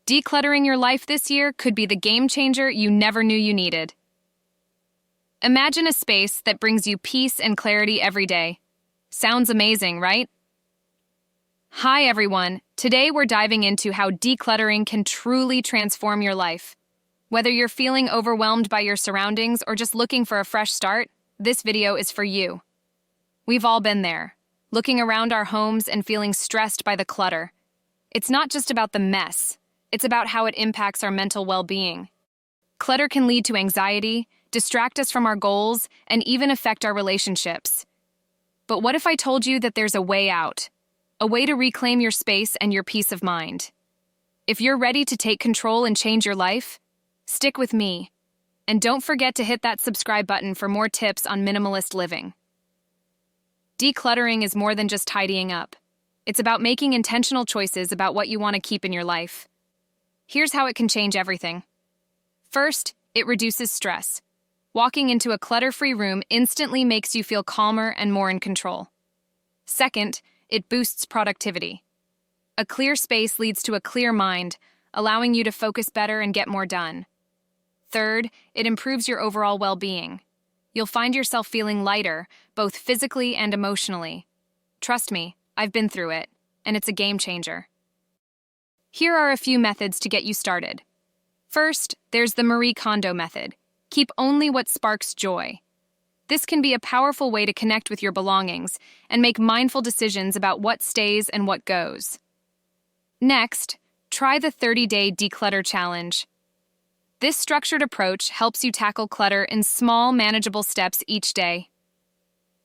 Decluttering your life this year could be the game changer you never knew you needed. Imagine a space that brings you peace and clarity every day. Sounds amazing, right? Hi everyone, today we're diving into how decluttering can truly transform your life. Whether you're feeling overwhelmed by your surroundings or just looking for a fresh start, this video is for you. We've all been there, looking around our homes and feeling stressed by the clutter. It's not just about the mess, it's about how it impacts our mental well-being. Clutter can lead to anxiety, distract us from our goals, and even affect our relationships. But what if I told you that there's a way out? A way to reclaim your space and your peace of mind. If you're ready to take control and change your life, stick with me. And don't forget to hit that subscribe button for more tips on minimalist living. Decluttering is more than just tidying up. It's about making intentional choices about what you want to keep in your life. Here's how it can change everything. First, it reduces stress. Walking into a clutter-free room instantly makes you feel calmer and more in control. Second, it boosts productivity. A clear space leads to a clear mind, allowing you to focus better and get more done. Third, it improves your overall well-being. You'll find yourself feeling lighter, both physically and emotionally. Trust me, I've been through it, and it's a game changer. Here are a few methods to get you started. First, there's the Marie Kondo method. Keep only what sparks joy. This can be a powerful way to connect with your belongings and make mindful decisions about what stays and what goes. Next, try the 30-day declutter challenge. This structured approach helps you tackle clutter in small, manageable steps each day.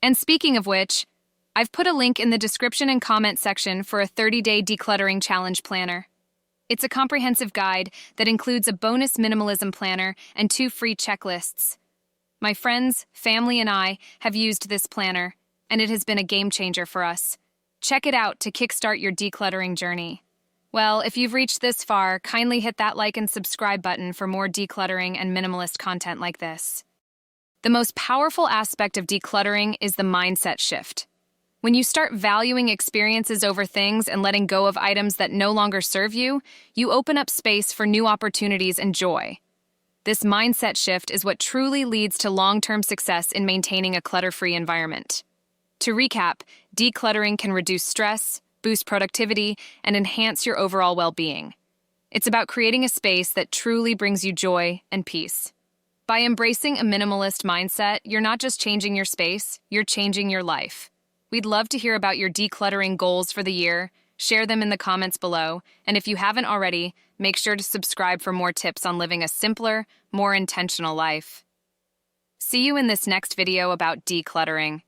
And speaking of which, I've put a link in the description and comment section for a 30-day decluttering challenge planner. It's a comprehensive guide that includes a bonus minimalism planner and 2 free checklists. My friends, family, and I have used this planner, and it has been a game changer for us. Check it out to kickstart your decluttering journey. Well, if you've reached this far, kindly hit that like and subscribe button for more decluttering and minimalist content like this. The most powerful aspect of decluttering is the mindset shift. When you start valuing experiences over things and letting go of items that no longer serve you, you open up space for new opportunities and joy. This mindset shift is what truly leads to long-term success in maintaining a clutter-free environment. To recap, decluttering can reduce stress, boost productivity, and enhance your overall well-being. It's about creating a space that truly brings you joy and peace. By embracing a minimalist mindset, you're not just changing your space, you're changing your life. We'd love to hear about your decluttering goals for the year. Share them in the comments below, and if you haven't already, make sure to subscribe for more tips on living a simpler, more intentional life. See you in this next video about decluttering.